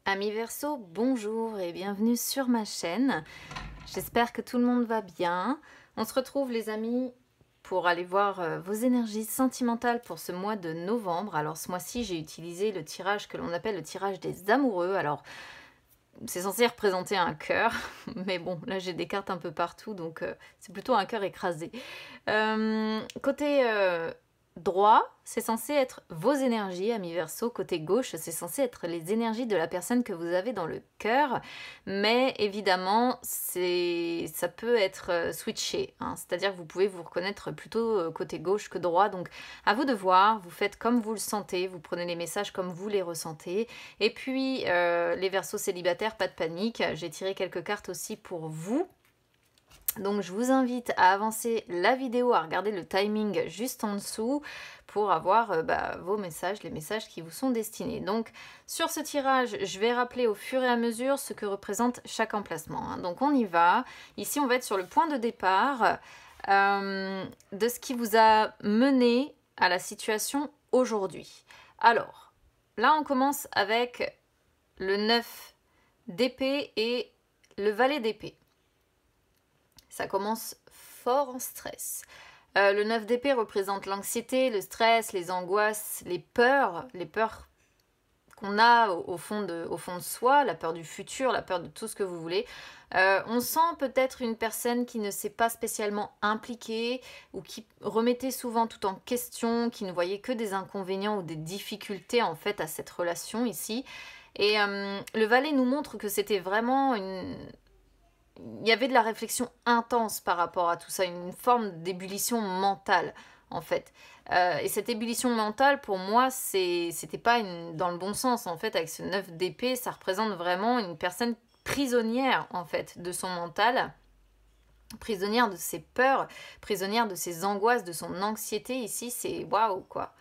Amis Verseau, bonjour et bienvenue sur ma chaîne. J'espère que tout le monde va bien. On se retrouve les amis pour aller voir vos énergies sentimentales pour ce mois de novembre. Alors ce mois-ci j'ai utilisé le tirage que l'on appelle le tirage des amoureux. Alors c'est censé représenter un cœur, mais bon là j'ai des cartes un peu partout donc c'est plutôt un cœur écrasé. Côté droit, c'est censé être vos énergies, amis Verseau. Côté gauche, c'est censé être les énergies de la personne que vous avez dans le cœur. Mais évidemment, ça peut être switché. Hein. C'est-à-dire que vous pouvez vous reconnaître plutôt côté gauche que droit. Donc, à vous de voir. Vous faites comme vous le sentez. Vous prenez les messages comme vous les ressentez. Et puis, les Verseaux célibataires, pas de panique. J'ai tiré quelques cartes aussi pour vous. Donc je vous invite à avancer la vidéo, à regarder le timing juste en dessous pour avoir vos messages, les messages qui vous sont destinés. Donc sur ce tirage, je vais rappeler au fur et à mesure ce que représente chaque emplacement. Hein. Donc on y va. Ici on va être sur le point de départ de ce qui vous a mené à la situation aujourd'hui. Alors là on commence avec le 9 d'épée et le valet d'épée. Ça commence fort en stress. Le 9 d'épée représente l'anxiété, le stress, les angoisses, les peurs qu'on a au fond de soi, la peur du futur, la peur de tout ce que vous voulez. On sent peut-être une personne qui ne s'est pas spécialement impliquée ou qui remettait souvent tout en question, qui ne voyait que des inconvénients ou des difficultés en fait à cette relation ici. Et le valet nous montre que c'était vraiment il y avait de la réflexion intense par rapport à tout ça, une forme d'ébullition mentale en fait. Et cette ébullition mentale pour moi c'était pas dans le bon sens en fait. Avec ce 9 d'épée, ça représente vraiment une personne prisonnière en fait de son mental, prisonnière de ses peurs, prisonnière de ses angoisses, de son anxiété. Ici c'est waouh quoi.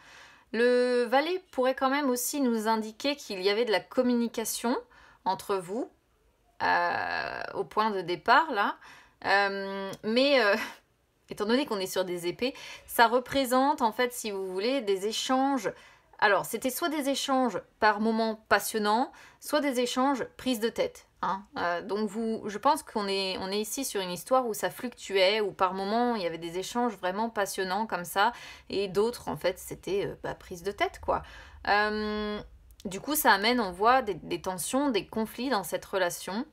Le valet pourrait quand même aussi nous indiquer qu'il y avait de la communication entre vous au point de départ là, mais étant donné qu'on est sur des épées, ça représente en fait, si vous voulez, des échanges. Alors c'était soit des échanges par moments passionnants, soit des échanges prises de tête. Hein. Donc je pense qu'on est ici sur une histoire où ça fluctuait, où par moments il y avait des échanges vraiment passionnants comme ça, et d'autres en fait c'était prise de tête quoi. Du coup, ça amène, on voit, des tensions, des conflits dans cette relation.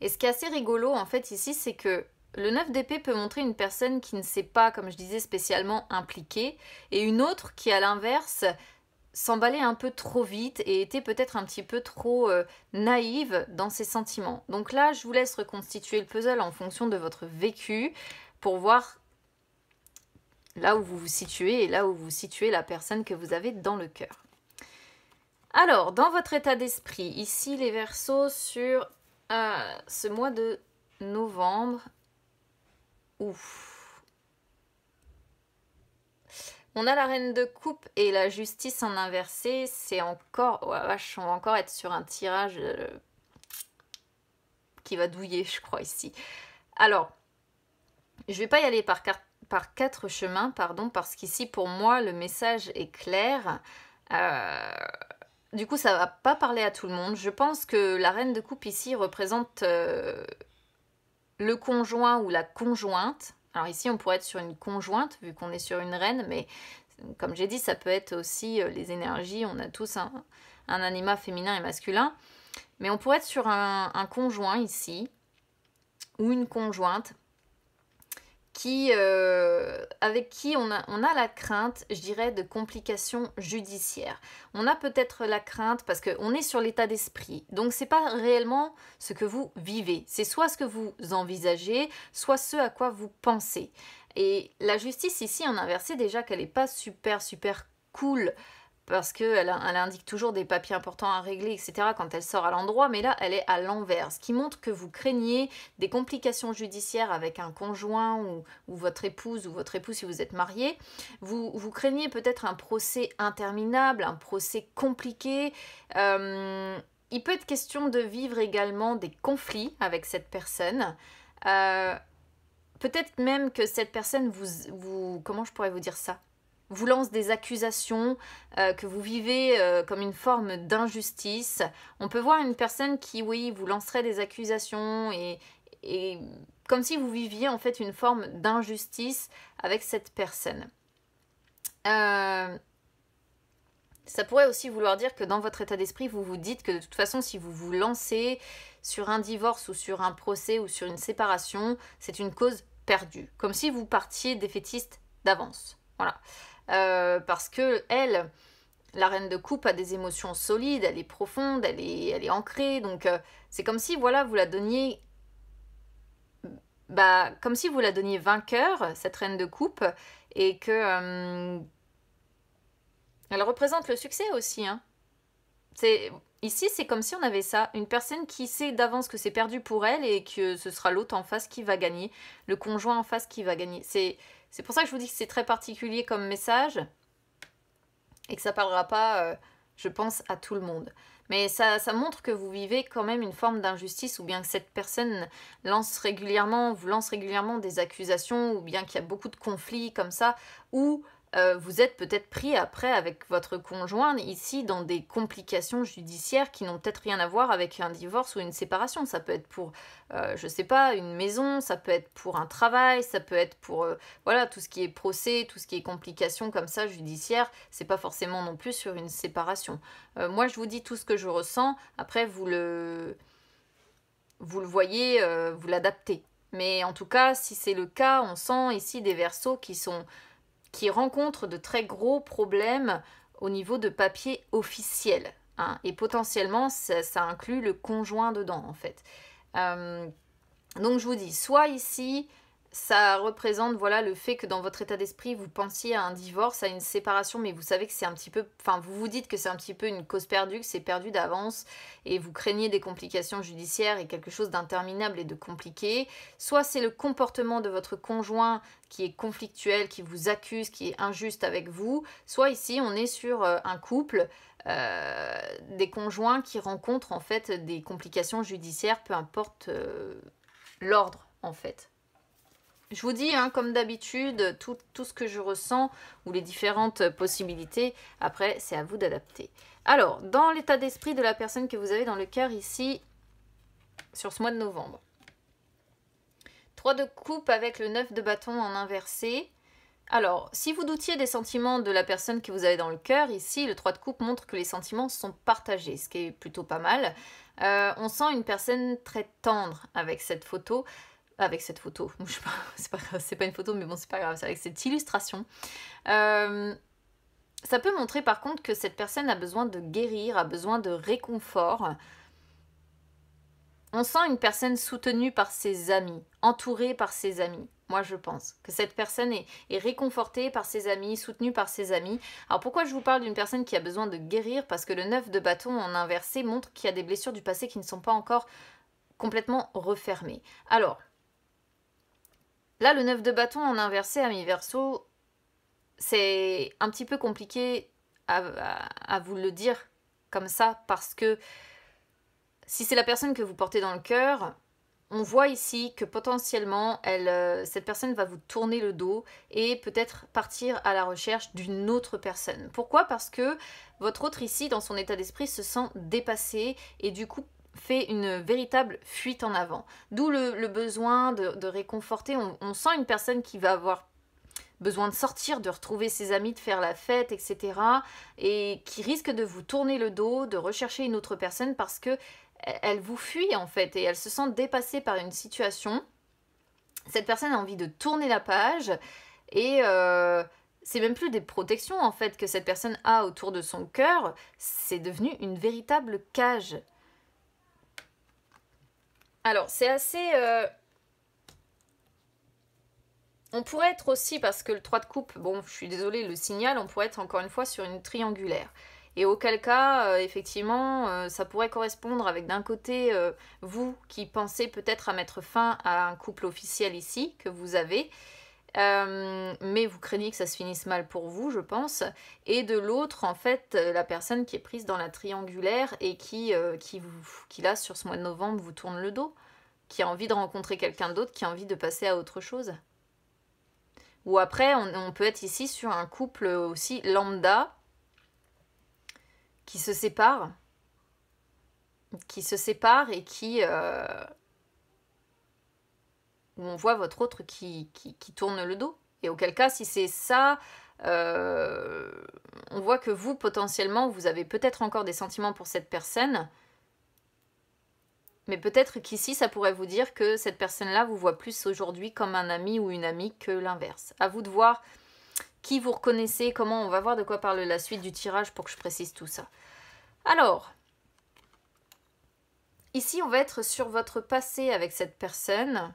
Et ce qui est assez rigolo, en fait, ici, c'est que le 9 d'épée peut montrer une personne qui ne s'est pas, comme je disais, spécialement impliquée, et une autre qui, à l'inverse, s'emballait un peu trop vite et était peut-être un petit peu trop naïve dans ses sentiments. Donc là, je vous laisse reconstituer le puzzle en fonction de votre vécu pour voir là où vous vous situez et là où vous situez la personne que vous avez dans le cœur. Alors, dans votre état d'esprit, ici les Verseaux sur ce mois de novembre, ouf. On a la reine de coupe et la justice en inversé, c'est encore, oh vache, on va encore être sur un tirage qui va douiller, je crois, ici. Alors, je vais pas y aller par 4 chemins, pardon, parce qu'ici, pour moi, le message est clair. Du coup, ça va pas parler à tout le monde. Je pense que la reine de coupe ici représente le conjoint ou la conjointe. Alors ici, on pourrait être sur une conjointe, vu qu'on est sur une reine, mais comme j'ai dit, ça peut être aussi les énergies. On a tous un anima féminin et masculin. Mais on pourrait être sur un conjoint ici, ou une conjointe, avec qui on a la crainte, je dirais, de complications judiciaires. On a peut-être la crainte parce qu'on est sur l'état d'esprit. Donc, c'est pas réellement ce que vous vivez. C'est soit ce que vous envisagez, soit ce à quoi vous pensez. Et la justice ici, en inversé, déjà qu'elle n'est pas super cool, parce qu'elle indique toujours des papiers importants à régler, etc. quand elle sort à l'endroit, mais là, elle est à l'envers, ce qui montre que vous craignez des complications judiciaires avec un conjoint ou votre épouse ou votre époux si vous êtes marié. Vous craignez peut-être un procès interminable, un procès compliqué. Il peut être question de vivre également des conflits avec cette personne. Peut-être même que cette personne comment je pourrais vous dire ça ? vous lance des accusations, que vous vivez comme une forme d'injustice. On peut voir une personne qui, oui, vous lancerait des accusations et comme si vous viviez en fait une forme d'injustice avec cette personne. Ça pourrait aussi vouloir dire que dans votre état d'esprit, vous vous dites que de toute façon, si vous vous lancez sur un divorce ou sur un procès ou sur une séparation, c'est une cause perdue. Comme si vous partiez défaitiste d'avance. Voilà. Parce que elle, la reine de coupe, a des émotions solides, elle est profonde, elle est ancrée. Donc c'est comme si, voilà, vous la donniez... comme si vous la donniez vainqueur, cette reine de coupe, et que... elle représente le succès aussi, hein. Ici, c'est comme si on avait ça, une personne qui sait d'avance que c'est perdu pour elle et que ce sera l'autre en face qui va gagner, le conjoint en face qui va gagner. C'est pour ça que je vous dis que c'est très particulier comme message et que ça parlera pas, je pense, à tout le monde. Mais ça montre que vous vivez quand même une forme d'injustice ou bien que cette personne vous lance régulièrement des accusations ou bien qu'il y a beaucoup de conflits comme ça, ou vous êtes peut-être pris après avec votre conjoint ici dans des complications judiciaires qui n'ont peut-être rien à voir avec un divorce ou une séparation. Ça peut être pour, je sais pas, une maison, ça peut être pour un travail, ça peut être pour, voilà, tout ce qui est procès, tout ce qui est complications comme ça judiciaires. C'est pas forcément non plus sur une séparation. Moi, je vous dis tout ce que je ressens. Après, vous le voyez, vous l'adaptez. Mais en tout cas, si c'est le cas, on sent ici des Verseaux qui rencontrent de très gros problèmes au niveau de papier officiel. Hein, et potentiellement, ça inclut le conjoint dedans, en fait. Donc, je vous dis, soit ici, ça représente voilà, le fait que dans votre état d'esprit, vous pensiez à un divorce, à une séparation, mais vous savez que c'est un petit peu... Enfin, vous vous dites que c'est un petit peu une cause perdue, que c'est perdu d'avance, et vous craignez des complications judiciaires et quelque chose d'interminable et de compliqué. Soit c'est le comportement de votre conjoint qui est conflictuel, qui vous accuse, qui est injuste avec vous. Soit ici, on est sur un couple... des conjoints qui rencontrent en fait des complications judiciaires, peu importe l'ordre en fait. Je vous dis, hein, comme d'habitude, tout ce que je ressens ou les différentes possibilités, après, c'est à vous d'adapter. Alors, dans l'état d'esprit de la personne que vous avez dans le cœur ici, sur ce mois de novembre. 3 de coupe avec le 9 de bâton en inversé. Alors, si vous doutiez des sentiments de la personne que vous avez dans le cœur, ici, le 3 de coupe montre que les sentiments sont partagés, ce qui est plutôt pas mal. On sent une personne très tendre avec cette photo. Avec cette photo, c'est pas une photo, mais bon, c'est pas grave, c'est avec cette illustration. Ça peut montrer par contre que cette personne a besoin de guérir, a besoin de réconfort. On sent une personne soutenue par ses amis, entourée par ses amis. Moi, je pense que cette personne est réconfortée par ses amis, soutenue par ses amis. Alors, pourquoi je vous parle d'une personne qui a besoin de guérir? Parce que le 9 de bâton en inversé montre qu'il y a des blessures du passé qui ne sont pas encore complètement refermées. Alors, là, le 9 de bâton en inversé, ami Verseau, c'est un petit peu compliqué à vous le dire comme ça, parce que si c'est la personne que vous portez dans le cœur, on voit ici que potentiellement, cette personne va vous tourner le dos et peut-être partir à la recherche d'une autre personne. Pourquoi? Parce que votre autre ici, dans son état d'esprit, se sent dépassé et du coup fait une véritable fuite en avant. D'où le besoin de réconforter. On sent une personne qui va avoir besoin de sortir, de retrouver ses amis, de faire la fête, etc. Et qui risque de vous tourner le dos, de rechercher une autre personne parce que elle vous fuit en fait et elle se sent dépassée par une situation. Cette personne a envie de tourner la page et c'est même plus des protections en fait que cette personne a autour de son cœur, c'est devenu une véritable cage. Alors c'est assez... On pourrait être aussi, parce que le 3 de coupe, bon je suis désolée, le signal, on pourrait être encore une fois sur une triangulaire. Et auquel cas, effectivement, ça pourrait correspondre avec d'un côté, vous qui pensez peut-être à mettre fin à un couple officiel ici, que vous avez, mais vous craignez que ça se finisse mal pour vous, je pense. Et de l'autre, en fait, la personne qui est prise dans la triangulaire et qui là, sur ce mois de novembre, vous tourne le dos, qui a envie de rencontrer quelqu'un d'autre, qui a envie de passer à autre chose. Ou après, on peut être ici sur un couple aussi lambda qui se sépare et où on voit votre autre qui tourne le dos. Et auquel cas, si c'est ça, on voit que vous, potentiellement, vous avez peut-être encore des sentiments pour cette personne, mais peut-être qu'ici, ça pourrait vous dire que cette personne-là vous voit plus aujourd'hui comme un ami ou une amie que l'inverse. À vous de voir qui vous reconnaissez, comment, on va voir de quoi parle la suite du tirage pour que je précise tout ça. Alors, ici, on va être sur votre passé avec cette personne,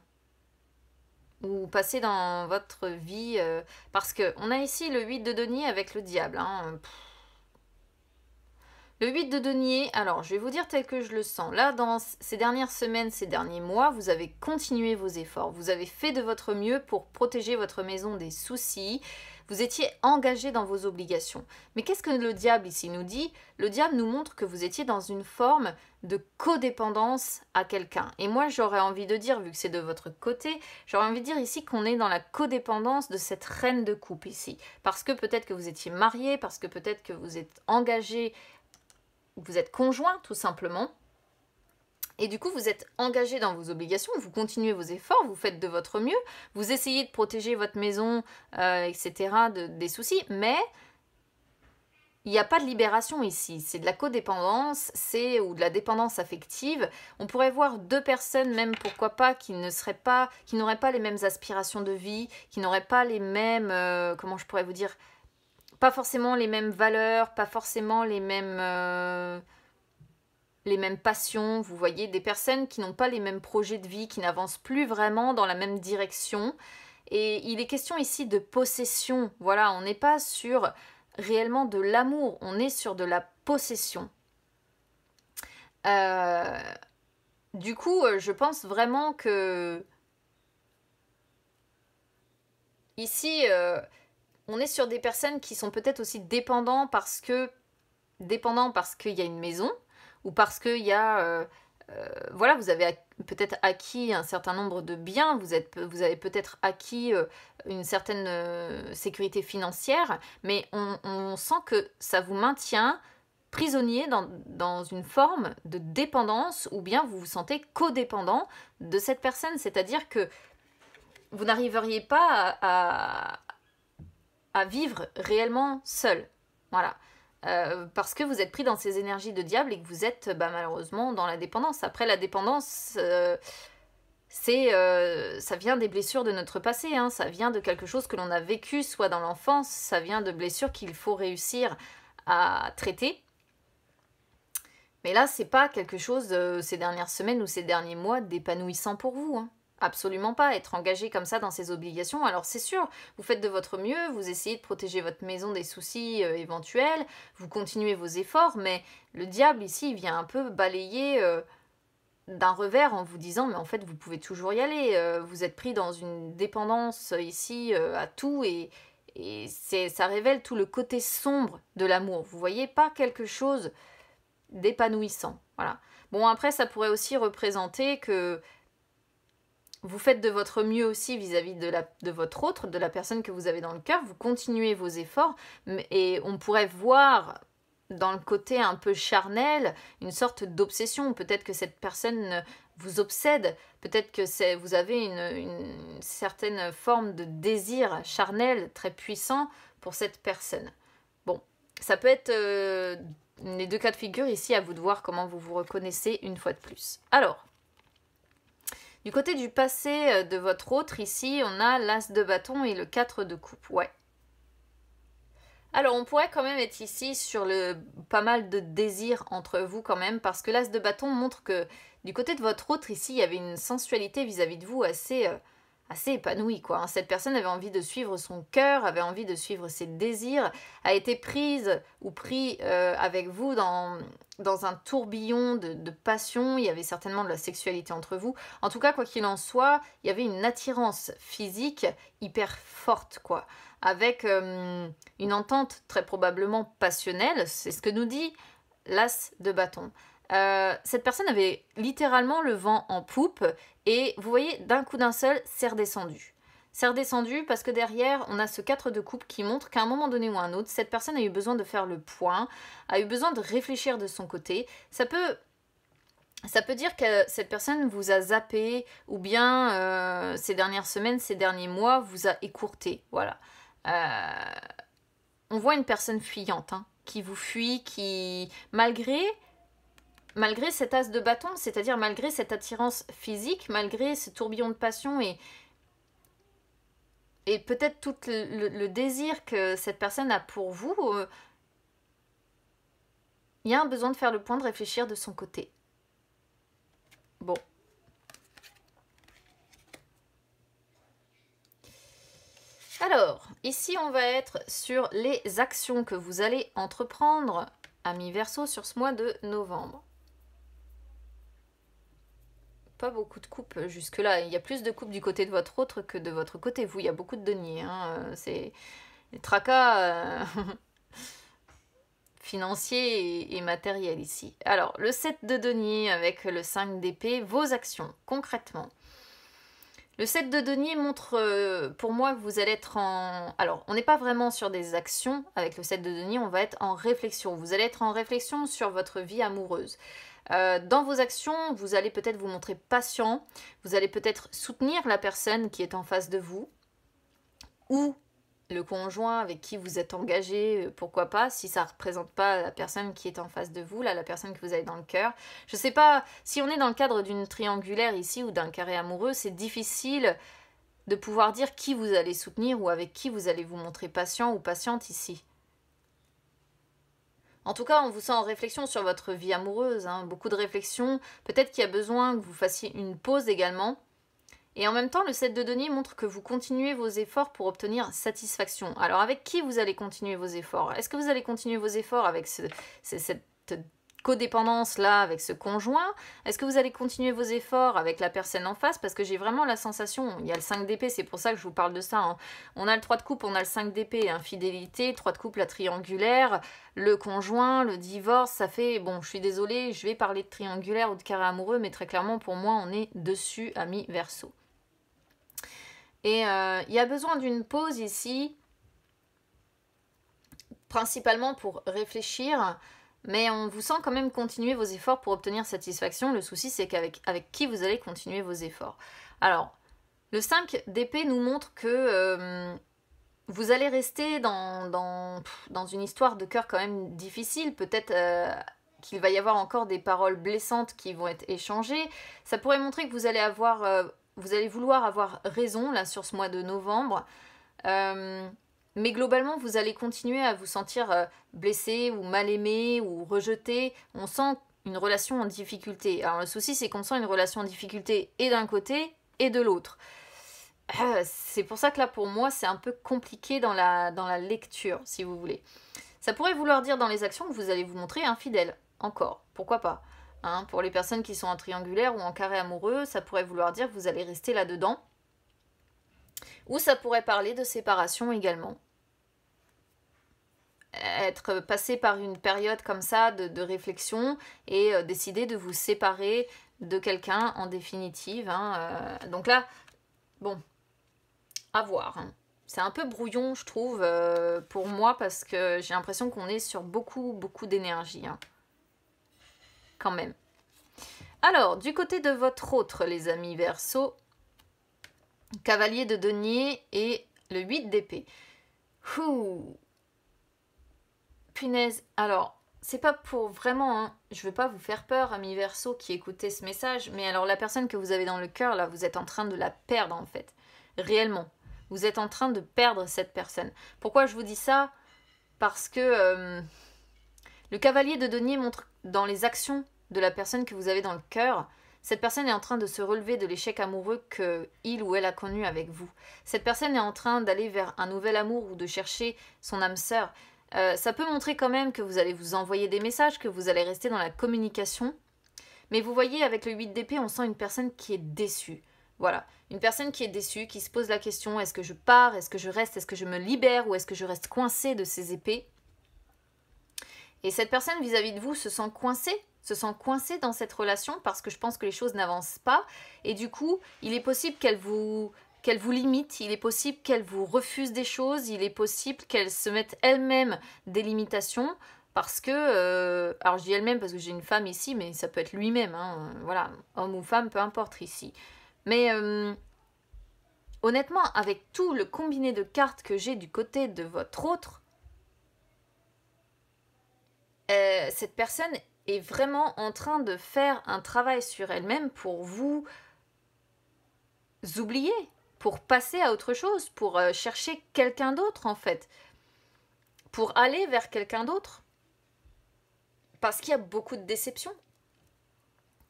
ou passé dans votre vie, parce qu'on a ici le 8 de denier avec le diable. Hein. Le 8 de denier, alors je vais vous dire tel que je le sens. Là, dans ces dernières semaines, ces derniers mois, vous avez continué vos efforts. Vous avez fait de votre mieux pour protéger votre maison des soucis. Vous étiez engagé dans vos obligations. Mais qu'est-ce que le diable ici nous dit? Le diable nous montre que vous étiez dans une forme de codépendance à quelqu'un. Et moi, j'aurais envie de dire, vu que c'est de votre côté, j'aurais envie de dire ici qu'on est dans la codépendance de cette reine de coupe ici. Parce que peut-être que vous étiez marié, parce que peut-être que vous êtes engagé, vous êtes conjoint tout simplement. Et du coup, vous êtes engagé dans vos obligations, vous continuez vos efforts, vous faites de votre mieux, vous essayez de protéger votre maison, etc., des soucis, mais il n'y a pas de libération ici. C'est de la codépendance, ou de la dépendance affective. On pourrait voir deux personnes, même pourquoi pas, qui n'auraient pas les mêmes aspirations de vie, qui n'auraient pas les mêmes, comment je pourrais vous dire, pas forcément les mêmes valeurs, pas forcément les mêmes passions, vous voyez, des personnes qui n'ont pas les mêmes projets de vie, qui n'avancent plus vraiment dans la même direction. Et il est question ici de possession. Voilà, on n'est pas sur réellement de l'amour, on est sur de la possession. Du coup, je pense vraiment que ici, on est sur des personnes qui sont peut-être aussi dépendants parce qu'il y a une maison, ou parce qu'il y a, voilà, vous avez peut-être acquis un certain nombre de biens, vous avez peut-être acquis une certaine sécurité financière, mais on sent que ça vous maintient prisonnier dans une forme de dépendance, ou bien vous vous sentez codépendant de cette personne, c'est-à-dire que vous n'arriveriez pas à vivre réellement seul. Voilà. Parce que vous êtes pris dans ces énergies de diable et que vous êtes malheureusement dans la dépendance. Après, la dépendance, ça vient des blessures de notre passé, hein. Ça vient de quelque chose que l'on a vécu, soit dans l'enfance, ça vient de blessures qu'il faut réussir à traiter. Mais là, c'est pas quelque chose, ces dernières semaines ou ces derniers mois, d'épanouissant pour vous, hein. Absolument pas, être engagé comme ça dans ses obligations. Alors c'est sûr, vous faites de votre mieux, vous essayez de protéger votre maison des soucis éventuels, vous continuez vos efforts, mais le diable ici il vient un peu balayer d'un revers en vous disant mais en fait vous pouvez toujours y aller, vous êtes pris dans une dépendance ici à tout et ça révèle tout le côté sombre de l'amour. Vous voyez, pas quelque chose d'épanouissant. Voilà. Bon, après ça pourrait aussi représenter que vous faites de votre mieux aussi vis-à-vis de votre autre, de la personne que vous avez dans le cœur, vous continuez vos efforts, et on pourrait voir dans le côté un peu charnel une sorte d'obsession. Peut-être que cette personne vous obsède, peut-être que vous avez une certaine forme de désir charnel très puissant pour cette personne. Bon, ça peut être les deux cas de figure ici, à vous de voir comment vous vous reconnaissez une fois de plus. Alors, du côté du passé de votre autre, ici, on a l'As de bâton et le 4 de coupe. Ouais. Alors, on pourrait quand même être ici sur pas mal de désirs entre vous quand même, parce que l'As de bâton montre que du côté de votre autre, ici, il y avait une sensualité vis-à-vis de vous assez épanouie, quoi. Hein. Cette personne avait envie de suivre son cœur, avait envie de suivre ses désirs, a été prise ou pris avec vous dans un tourbillon de passion. Il y avait certainement de la sexualité entre vous. En tout cas, quoi qu'il en soit, il y avait une attirance physique hyper forte, quoi. Avec une entente très probablement passionnelle, c'est ce que nous dit l'As de bâton. Cette personne avait littéralement le vent en poupe et vous voyez, d'un coup d'un seul, c'est redescendu. c'est redescendu parce que derrière, on a ce 4 de coupe qui montre qu'à un moment donné ou à un autre, cette personne a eu besoin de faire le point, a eu besoin de réfléchir de son côté. Ça peut dire que cette personne vous a zappé ou bien ces dernières semaines, ces derniers mois, vous a écourté. Voilà. On voit une personne fuyante, hein, qui vous fuit, qui, malgré cet as de bâton, c'est-à-dire malgré cette attirance physique, malgré ce tourbillon de passion et peut-être tout le désir que cette personne a pour vous, il y a un besoin de faire le point, de réfléchir de son côté. Bon. Alors, ici on va être sur les actions que vous allez entreprendre, amis Verseau, sur ce mois de novembre. Pas beaucoup de coupes jusque-là. Il y a plus de coupes du côté de votre autre que de votre côté. Vous, il y a beaucoup de deniers. Hein. C'est les tracas financiers et matériels ici. Alors, le 7 de denier avec le 5 d'épée, vos actions, concrètement. Le 7 de denier montre pour moi que vous allez être en... Alors, on n'est pas vraiment sur des actions avec le 7 de denier, on va être en réflexion. Vous allez être en réflexion sur votre vie amoureuse. Dans vos actions, vous allez peut-être vous montrer patient, vous allez peut-être soutenir la personne qui est en face de vous, ou le conjoint avec qui vous êtes engagé, pourquoi pas, si ça ne représente pas la personne qui est en face de vous, là, la personne que vous avez dans le cœur. Je ne sais pas, si on est dans le cadre d'une triangulaire ici ou d'un carré amoureux, c'est difficile de pouvoir dire qui vous allez soutenir ou avec qui vous allez vous montrer patient ou patiente ici. En tout cas, on vous sent en réflexion sur votre vie amoureuse, hein, beaucoup de réflexion. Peut-être qu'il y a besoin que vous fassiez une pause également. Et en même temps, le 7 de denier montre que vous continuez vos efforts pour obtenir satisfaction. Alors, avec qui vous allez continuer vos efforts? Est-ce que vous allez continuer vos efforts avec cette codépendance-là, avec ce conjoint? Est-ce que vous allez continuer vos efforts avec la personne en face? Parce que j'ai vraiment la sensation, il y a le 5 d'épée, c'est pour ça que je vous parle de ça. Hein. On a le 3 de coupe, on a le 5 d'épée, infidélité, 3 de coupe, la triangulaire, le conjoint, le divorce, ça fait... Bon, je suis désolée, je vais parler de triangulaire ou de carré amoureux, mais très clairement, pour moi, on est dessus, amis Verseau. Et il y a besoin d'une pause ici, principalement pour réfléchir, mais on vous sent quand même continuer vos efforts pour obtenir satisfaction. Le souci, c'est qu'avec qui vous allez continuer vos efforts. Alors, le 5 d'épée nous montre que vous allez rester dans une histoire de cœur quand même difficile. Peut-être qu'il va y avoir encore des paroles blessantes qui vont être échangées. Ça pourrait montrer que vous allez vouloir avoir raison là sur ce mois de novembre. Mais globalement, vous allez continuer à vous sentir blessé ou mal aimé ou rejeté. On sent une relation en difficulté. Alors le souci, c'est qu'on sent une relation en difficulté et d'un côté et de l'autre. C'est pour ça que là, pour moi, c'est un peu compliqué dans la lecture, si vous voulez. Ça pourrait vouloir dire dans les actions que vous allez vous montrer infidèle. Encore, pourquoi pas, hein, pour les personnes qui sont en triangulaire ou en carré amoureux, ça pourrait vouloir dire que vous allez rester là-dedans. Ou ça pourrait parler de séparation également. Être passé par une période comme ça de réflexion et décider de vous séparer de quelqu'un en définitive. Hein, donc là, bon, à voir. Hein. C'est un peu brouillon, je trouve, pour moi, parce que j'ai l'impression qu'on est sur beaucoup d'énergie. Hein. Quand même. Alors, du côté de votre autre, les amis Verseau, cavalier de denier et le 8 d'épée. Punaise. Alors, c'est pas pour vraiment, hein, je veux pas vous faire peur, amis Verseau qui écoutez ce message, mais alors la personne que vous avez dans le cœur, là, vous êtes en train de la perdre en fait. Réellement. Vous êtes en train de perdre cette personne. Pourquoi je vous dis ça? Parce que le cavalier de denier montre dans les actions de la personne que vous avez dans le cœur, cette personne est en train de se relever de l'échec amoureux qu'il ou elle a connu avec vous. Cette personne est en train d'aller vers un nouvel amour ou de chercher son âme sœur. Ça peut montrer quand même que vous allez vous envoyer des messages, que vous allez rester dans la communication. Mais vous voyez, avec le 8 d'épée, on sent une personne qui est déçue. Voilà, une personne qui est déçue, qui se pose la question, est-ce que je pars, est-ce que je reste, est-ce que je me libère ou est-ce que je reste coincée de ces épées? Et cette personne vis-à-vis de vous se sent coincée dans cette relation parce que je pense que les choses n'avancent pas. Et du coup, il est possible qu'elle vous qu'elle vous limite, il est possible qu'elle vous refuse des choses, il est possible qu'elle se mette elle-même des limitations, parce que, alors je dis elle-même parce que j'ai une femme ici, mais ça peut être lui-même, hein, voilà, homme ou femme, peu importe ici. Mais honnêtement, avec tout le combiné de cartes que j'ai du côté de votre autre, cette personne est vraiment en train de faire un travail sur elle-même pour vous oublier, pour passer à autre chose, pour chercher quelqu'un d'autre en fait, pour aller vers quelqu'un d'autre. Parce qu'il y a beaucoup de déception.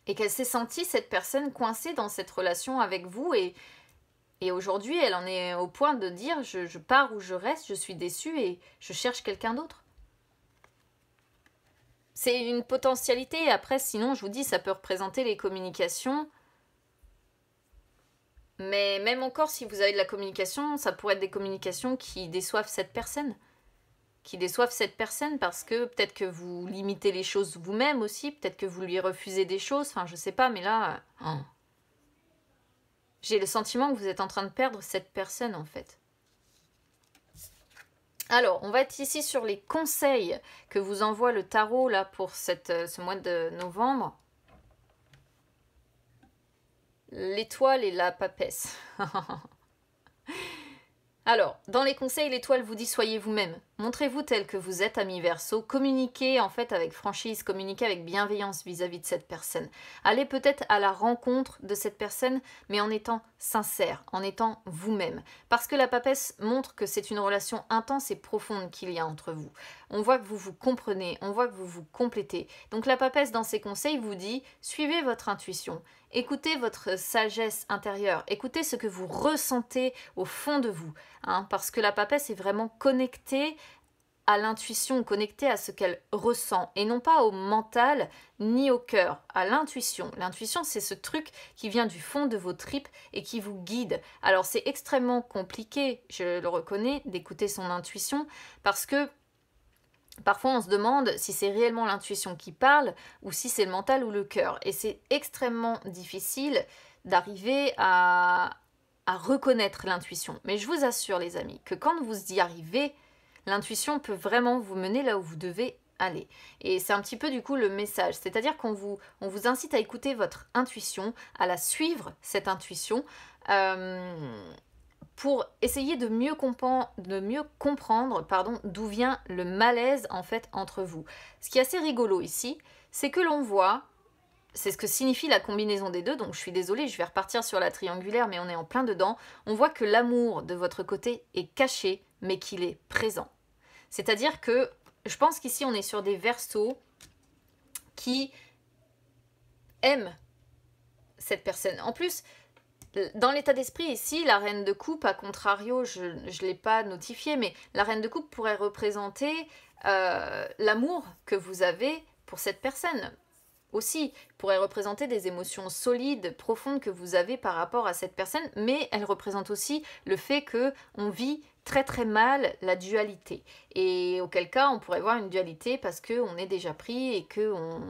Et qu'elle s'est sentie, cette personne, coincée dans cette relation avec vous. Et aujourd'hui, elle en est au point de dire, je pars ou je reste, je suis déçue et je cherche quelqu'un d'autre. C'est une potentialité. Après, sinon, je vous dis, ça peut représenter les communications. Mais même encore, si vous avez de la communication, ça pourrait être des communications qui déçoivent cette personne. Qui déçoivent cette personne parce que peut-être que vous limitez les choses vous-même aussi, peut-être que vous lui refusez des choses, enfin je sais pas, mais là, j'ai le sentiment que vous êtes en train de perdre cette personne en fait. Alors, on va être ici sur les conseils que vous envoie le tarot là pour ce mois de novembre. L'étoile et la papesse. Alors, dans les conseils, l'étoile vous dit soyez vous-même. Montrez-vous tel que vous êtes, ami Verseau. Communiquez en fait avec franchise, communiquez avec bienveillance vis-à-vis de cette personne. Allez peut-être à la rencontre de cette personne, mais en étant sincère, en étant vous-même. Parce que la papesse montre que c'est une relation intense et profonde qu'il y a entre vous. On voit que vous vous comprenez, on voit que vous vous complétez. Donc la papesse dans ses conseils vous dit suivez votre intuition. Écoutez votre sagesse intérieure, écoutez ce que vous ressentez au fond de vous, hein, parce que la papesse est vraiment connectée à l'intuition, connectée à ce qu'elle ressent, et non pas au mental ni au cœur, à l'intuition. L'intuition, c'est ce truc qui vient du fond de vos tripes et qui vous guide. Alors c'est extrêmement compliqué, je le reconnais, d'écouter son intuition, parce que parfois, on se demande si c'est réellement l'intuition qui parle ou si c'est le mental ou le cœur. Et c'est extrêmement difficile d'arriver à reconnaître l'intuition. Mais je vous assure, les amis, que quand vous y arrivez, l'intuition peut vraiment vous mener là où vous devez aller. Et c'est un petit peu du coup le message. C'est-à-dire qu'on vous incite à écouter votre intuition, à la suivre, cette intuition, pour essayer de mieux comprendre d'où vient le malaise en fait entre vous. Ce qui est assez rigolo ici, c'est que l'on voit, c'est ce que signifie la combinaison des deux, donc je suis désolée, je vais repartir sur la triangulaire, mais on est en plein dedans, on voit que l'amour de votre côté est caché, mais qu'il est présent. C'est-à-dire que, je pense qu'ici on est sur des Verseaux qui aiment cette personne. En plus, dans l'état d'esprit ici, la reine de coupe, à contrario, je ne l'ai pas notifié, mais la reine de coupe pourrait représenter l'amour que vous avez pour cette personne. Aussi, pourrait représenter des émotions solides, profondes que vous avez par rapport à cette personne, mais elle représente aussi le fait qu'on vit très très mal la dualité. Et auquel cas, on pourrait voir une dualité parce qu'on est déjà pris et qu'on...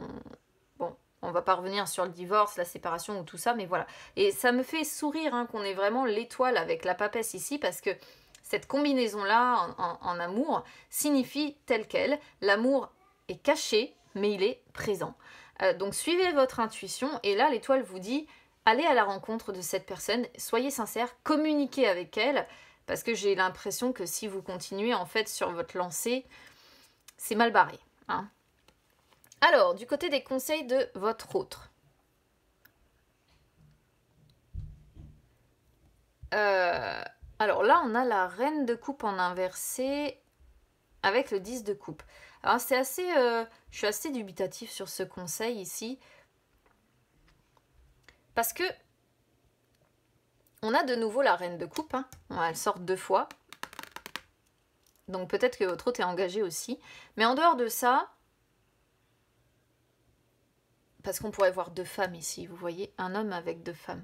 On va pas revenir sur le divorce, la séparation ou tout ça, mais voilà. Et ça me fait sourire hein, qu'on ait vraiment l'étoile avec la papesse ici, parce que cette combinaison-là en amour signifie tel quel. L'amour est caché, mais il est présent. Donc suivez votre intuition, et là l'étoile vous dit, allez à la rencontre de cette personne, soyez sincère, communiquez avec elle, parce que j'ai l'impression que si vous continuez en fait sur votre lancée, c'est mal barré, hein. Alors, du côté des conseils de votre autre. Alors là, on a la reine de coupe en inversé avec le 10 de coupe. Alors c'est assez... je suis assez dubitatif sur ce conseil ici. Parce que on a de nouveau la reine de coupe. Hein. Elle sort 2 fois. Donc peut-être que votre autre est engagé aussi. Mais en dehors de ça... Parce qu'on pourrait voir 2 femmes ici, vous voyez, un homme avec 2 femmes.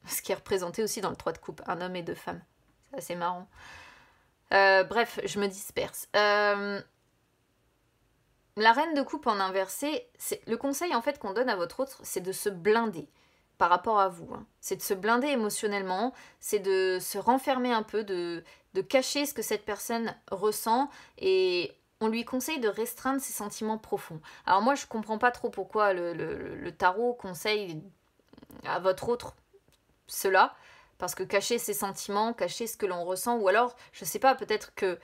Ce qui est représenté aussi dans le 3 de coupe, un homme et 2 femmes. C'est assez marrant. Bref, je me disperse. La reine de coupe en inversé, le conseil en fait qu'on donne à votre autre, c'est de se blinder. par rapport à vous. Hein. C'est de se blinder émotionnellement, c'est de se renfermer un peu, de cacher ce que cette personne ressent et on lui conseille de restreindre ses sentiments profonds. Alors moi, je comprends pas trop pourquoi le tarot conseille à votre autre cela, parce que cacher ses sentiments, cacher ce que l'on ressent, ou alors, je sais pas, peut-être que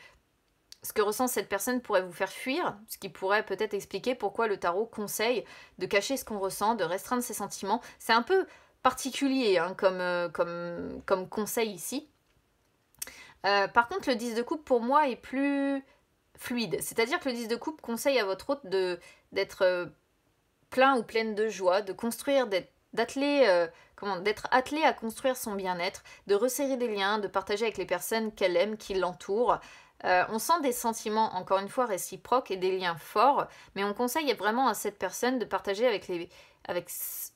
ce que ressent cette personne pourrait vous faire fuir, ce qui pourrait peut-être expliquer pourquoi le tarot conseille de cacher ce qu'on ressent, de restreindre ses sentiments. C'est un peu particulier hein, comme conseil ici. Par contre, le 10 de coupe, pour moi, est plus fluide. C'est-à-dire que le 10 de coupe conseille à votre hôte d'être plein ou pleine de joie, de construire, d'être attelé à construire son bien-être, de resserrer des liens, de partager avec les personnes qu'elle aime, qui l'entourent. On sent des sentiments, encore une fois, réciproques et des liens forts, mais on conseille vraiment à cette personne de partager avec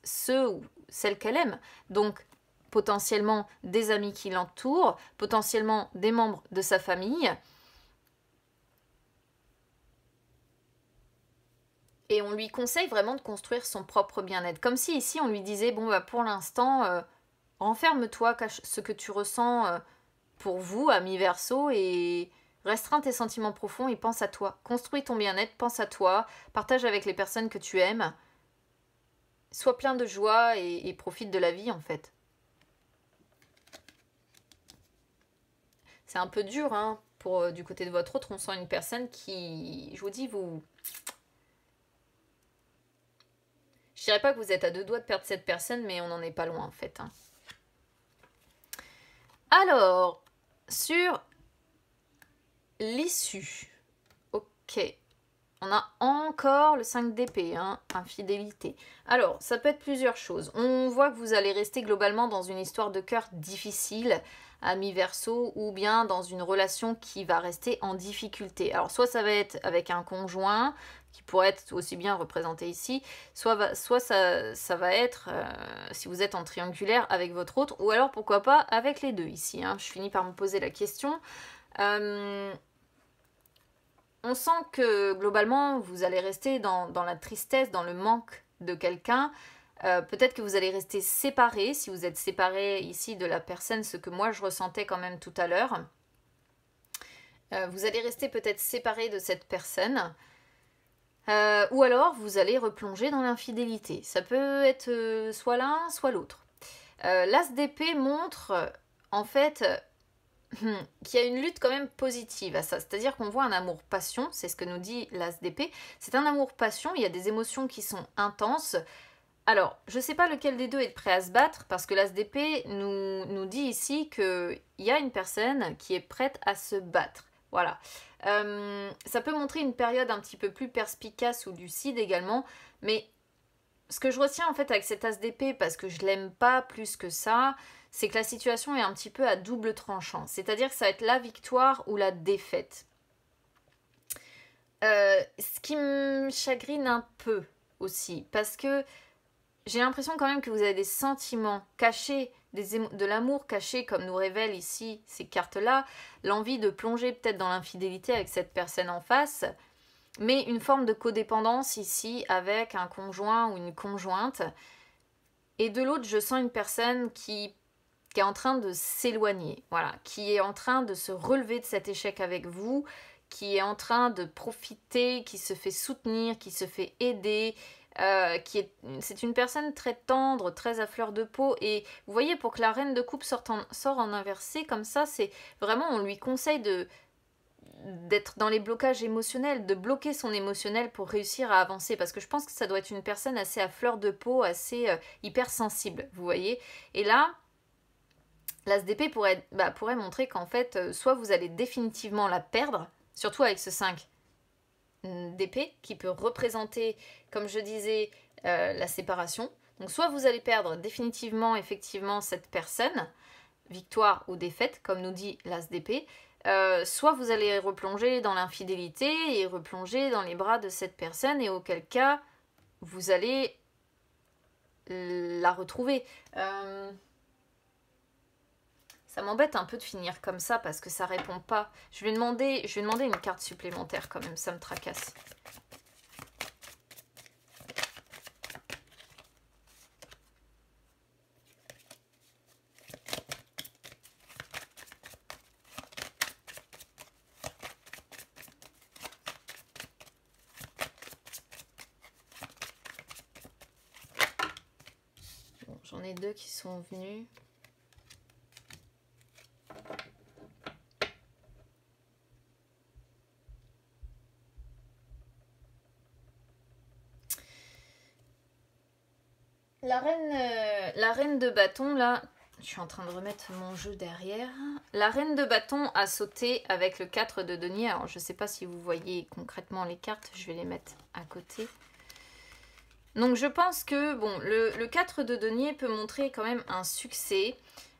ceux ou celles qu'elle aime. Donc, potentiellement des amis qui l'entourent, potentiellement des membres de sa famille. Et on lui conseille vraiment de construire son propre bien-être. Comme si ici on lui disait, bon bah pour l'instant, renferme-toi, cache ce que tu ressens pour vous, ami Verseau, et restreins tes sentiments profonds et pense à toi. Construis ton bien-être, pense à toi, partage avec les personnes que tu aimes. Sois plein de joie et profite de la vie en fait. C'est un peu dur, hein, du côté de votre autre, on sent une personne qui, je vous dis, je dirais pas que vous êtes à deux doigts de perdre cette personne, mais on n'en est pas loin en fait. Hein. Alors, sur l'issue, ok, on a encore le 5 d'épée, hein, infidélité. Alors, ça peut être plusieurs choses. On voit que vous allez rester globalement dans une histoire de cœur difficile, ami Verseau, ou bien dans une relation qui va rester en difficulté. Alors, soit ça va être avec un conjoint, qui pourrait être aussi bien représenté ici, soit ça va être, si vous êtes en triangulaire, avec votre autre, ou alors pourquoi pas avec les deux ici. Hein. Je finis par me poser la question. On sent que globalement, vous allez rester dans la tristesse, dans le manque de quelqu'un. Peut-être que vous allez rester séparés, si vous êtes séparés ici de la personne, ce que moi je ressentais quand même tout à l'heure. Vous allez rester peut-être séparés de cette personne. Ou alors vous allez replonger dans l'infidélité. Ça peut être soit l'un, soit l'autre. L'as d'épée montre en fait qu'il y a une lutte quand même positive à ça. C'est-à-dire qu'on voit un amour-passion, c'est ce que nous dit l'as d'épée. C'est un amour-passion, il y a des émotions qui sont intenses. Alors, je ne sais pas lequel des deux est prêt à se battre, parce que l'as d'épée nous dit ici qu'il y a une personne qui est prête à se battre. Voilà. Ça peut montrer une période un petit peu plus perspicace ou lucide également, mais ce que je retiens en fait avec cet as d'épée, parce que je l'aime pas plus que ça, c'est que la situation est un petit peu à double tranchant. C'est-à-dire que ça va être la victoire ou la défaite. Ce qui me chagrine un peu aussi, parce que j'ai l'impression quand même que vous avez des sentiments cachés, de l'amour caché, comme nous révèlent ici ces cartes-là, l'envie de plonger peut-être dans l'infidélité avec cette personne en face, mais une forme de codépendance ici avec un conjoint ou une conjointe. Et de l'autre, je sens une personne qui est en train de s'éloigner, voilà, qui est en train de se relever de cet échec avec vous, qui est en train de profiter, qui se fait soutenir, qui se fait aider, c'est une personne très tendre, très à fleur de peau, et vous voyez, pour que la reine de coupe sort en inversé comme ça, c'est vraiment, on lui conseille d'être dans les blocages émotionnels, de bloquer son émotionnel pour réussir à avancer, parce que je pense que ça doit être une personne assez à fleur de peau, assez hypersensible, vous voyez. Et là, l'as d'épée pourrait montrer qu'en fait, soit vous allez définitivement la perdre, surtout avec ce 5 d'épée qui peut représenter, comme je disais, la séparation. Donc soit vous allez perdre définitivement effectivement cette personne, victoire ou défaite, comme nous dit l'as d'épée, soit vous allez replonger dans l'infidélité et replonger dans les bras de cette personne, et auquel cas vous allez la retrouver. Ça m'embête un peu de finir comme ça parce que ça répond pas. Je vais demander une carte supplémentaire quand même, ça me tracasse. j'en ai deux qui sont venus. La reine de bâton, là, je suis en train de remettre mon jeu derrière. La reine de bâton a sauté avec le 4 de denier. Alors, je ne sais pas si vous voyez concrètement les cartes, je vais les mettre à côté. Donc, je pense que bon, le 4 de denier peut montrer quand même un succès.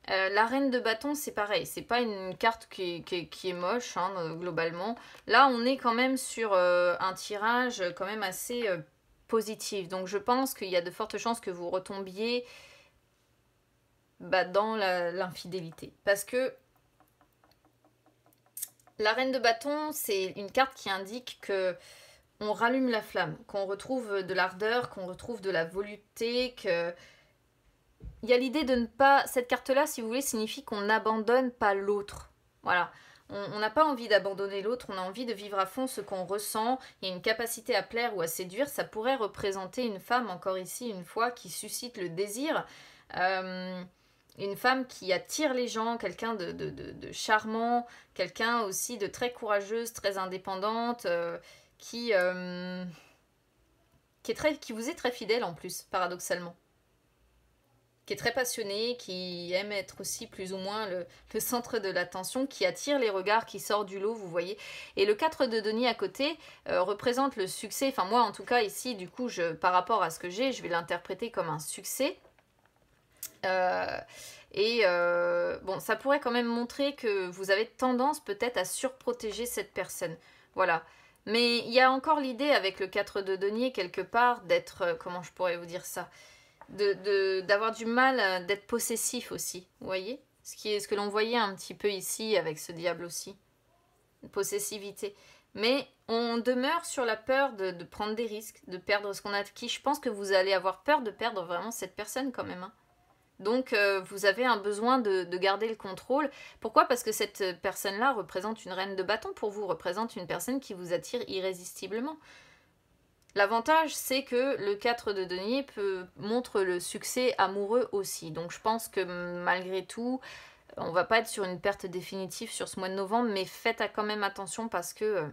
La reine de bâton, c'est pareil, c'est pas une carte qui est moche, hein, globalement. Là, on est quand même sur un tirage quand même assez positif. Donc, je pense qu'il y a de fortes chances que vous retombiez dans l'infidélité. Parce que la reine de bâton, c'est une carte qui indique que on rallume la flamme, qu'on retrouve de l'ardeur, qu'on retrouve de la volupté, que... Il y a l'idée de ne pas... Cette carte-là, si vous voulez, signifie qu'on n'abandonne pas l'autre. Voilà. On n'a pas envie d'abandonner l'autre, on a envie de vivre à fond ce qu'on ressent. Il y a une capacité à plaire ou à séduire. Ça pourrait représenter une femme, encore ici, une fois, qui suscite le désir. Une femme qui attire les gens, quelqu'un de charmant, quelqu'un aussi de très courageuse, très indépendante, qui vous est très fidèle en plus, paradoxalement. Qui est très passionnée, qui aime être aussi plus ou moins le centre de l'attention, qui attire les regards, qui sort du lot, vous voyez. Et le 4 de denier à côté représente le succès. Enfin, moi, en tout cas, ici, du coup, par rapport à ce que j'ai, je vais l'interpréter comme un succès. Bon, ça pourrait quand même montrer que vous avez tendance peut-être à surprotéger cette personne. Voilà. Mais il y a encore l'idée avec le 4 de denier, quelque part, d'être... comment je pourrais vous dire ça ? D'avoir du mal, d'être possessif aussi, vous voyez, ce que l'on voyait un petit peu ici avec ce diable aussi, une possessivité. Mais on demeure sur la peur de prendre des risques, de perdre ce qu'on a acquis. Je pense que vous allez avoir peur de perdre vraiment cette personne quand même, hein. Donc vous avez un besoin de garder le contrôle. Pourquoi ? Parce que cette personne-là représente une reine de bâton pour vous, représente une personne qui vous attire irrésistiblement. L'avantage, c'est que le 4 de denier montre le succès amoureux aussi. Donc je pense que malgré tout, on va pas être sur une perte définitive sur ce mois de novembre, mais faites quand même attention parce que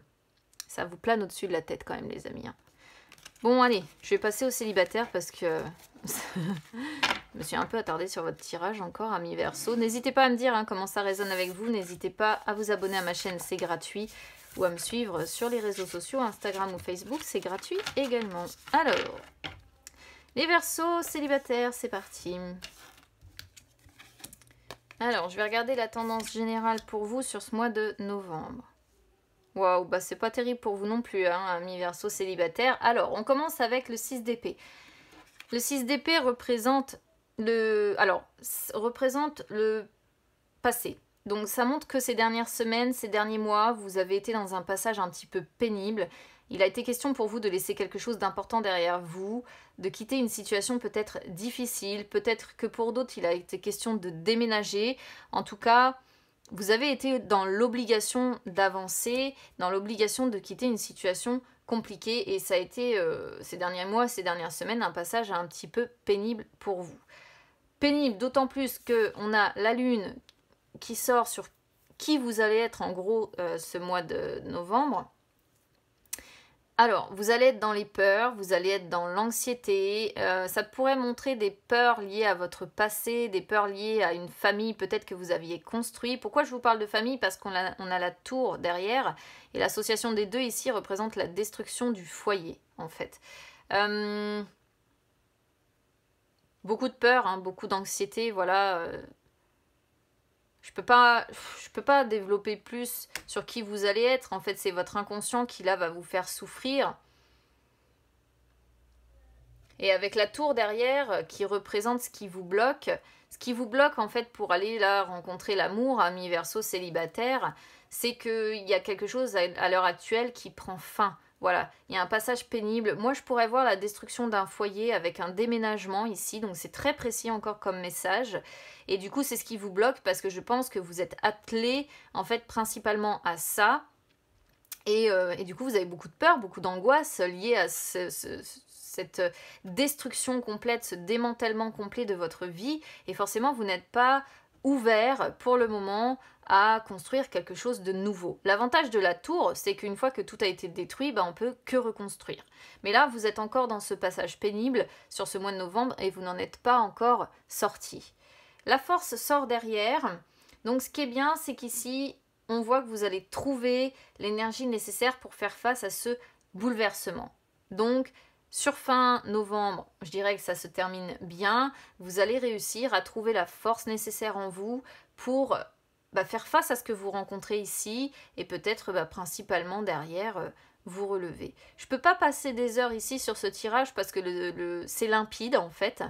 ça vous plane au-dessus de la tête quand même, les amis, hein. Bon, allez, je vais passer aux célibataires parce que je me suis un peu attardée sur votre tirage encore, amis Verseau. N'hésitez pas à me dire comment ça résonne avec vous. N'hésitez pas à vous abonner à ma chaîne, c'est gratuit. Ou à me suivre sur les réseaux sociaux, Instagram ou Facebook, c'est gratuit également. Alors, les Verseaux célibataires, c'est parti. Alors, je vais regarder la tendance générale pour vous sur ce mois de novembre. Waouh, c'est pas terrible pour vous non plus, hein, amis Verseaux célibataires. Alors, on commence avec le 6 d'épée. Le 6 d'épée représente représente le passé. Donc ça montre que ces dernières semaines, ces derniers mois, vous avez été dans un passage un petit peu pénible. Il a été question pour vous de laisser quelque chose d'important derrière vous, de quitter une situation peut-être difficile, peut-être que pour d'autres il a été question de déménager. En tout cas, vous avez été dans l'obligation d'avancer, dans l'obligation de quitter une situation compliquée et ça a été ces derniers mois, ces dernières semaines, un passage un petit peu pénible pour vous. Pénible d'autant plus qu'on a la lune qui sort sur qui vous allez être en gros ce mois de novembre. Alors, vous allez être dans les peurs, vous allez être dans l'anxiété, ça pourrait montrer des peurs liées à votre passé, des peurs liées à une famille peut-être que vous aviez construite. Pourquoi je vous parle de famille ? Parce qu'on a la tour derrière, et l'association des deux ici représente la destruction du foyer, en fait. Beaucoup de peur, hein, beaucoup d'anxiété, voilà. Je peux pas développer plus sur qui vous allez être. En fait, c'est votre inconscient qui, là, va vous faire souffrir. Et avec la tour derrière, qui représente ce qui vous bloque, en fait, pour aller, là, rencontrer l'amour, amis Verseau célibataire, c'est qu'il y a quelque chose à l'heure actuelle qui prend fin. Voilà, il y a un passage pénible. Moi, je pourrais voir la destruction d'un foyer avec un déménagement ici. Donc, c'est très précis encore comme message. Et du coup, c'est ce qui vous bloque parce que je pense que vous êtes attelé, en fait, principalement à ça. Et du coup, vous avez beaucoup de peur, beaucoup d'angoisse liée à cette destruction complète, ce démantèlement complet de votre vie, et forcément vous n'êtes pas ouvert pour le moment à construire quelque chose de nouveau. L'avantage de la tour, c'est qu'une fois que tout a été détruit, on peut que reconstruire. Mais là, vous êtes encore dans ce passage pénible sur ce mois de novembre et vous n'en êtes pas encore sorti. La force sort derrière, donc ce qui est bien, c'est qu'ici, on voit que vous allez trouver l'énergie nécessaire pour faire face à ce bouleversement. Donc, sur fin novembre, je dirais que ça se termine bien. Vous allez réussir à trouver la force nécessaire en vous pour faire face à ce que vous rencontrez ici et peut-être principalement derrière vous relever. Je ne peux pas passer des heures ici sur ce tirage parce que c'est limpide en fait.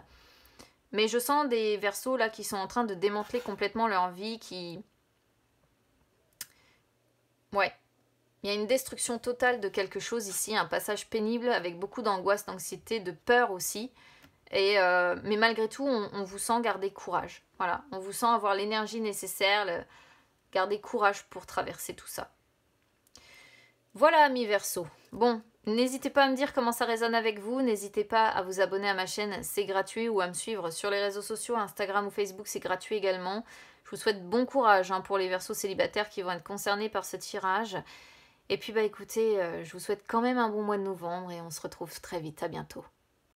Mais je sens des Verseaux là qui sont en train de démanteler complètement leur vie, Ouais. Il y a une destruction totale de quelque chose ici, un passage pénible avec beaucoup d'angoisse, d'anxiété, de peur aussi. Mais malgré tout, on vous sent garder courage. Voilà, on vous sent avoir l'énergie nécessaire, garder courage pour traverser tout ça. Voilà, amis Verseaux. Bon, n'hésitez pas à me dire comment ça résonne avec vous. N'hésitez pas à vous abonner à ma chaîne, c'est gratuit, ou à me suivre sur les réseaux sociaux, Instagram ou Facebook, c'est gratuit également. Je vous souhaite bon courage pour les Verseaux célibataires qui vont être concernés par ce tirage. Et puis écoutez, je vous souhaite quand même un bon mois de novembre et on se retrouve très vite, à bientôt.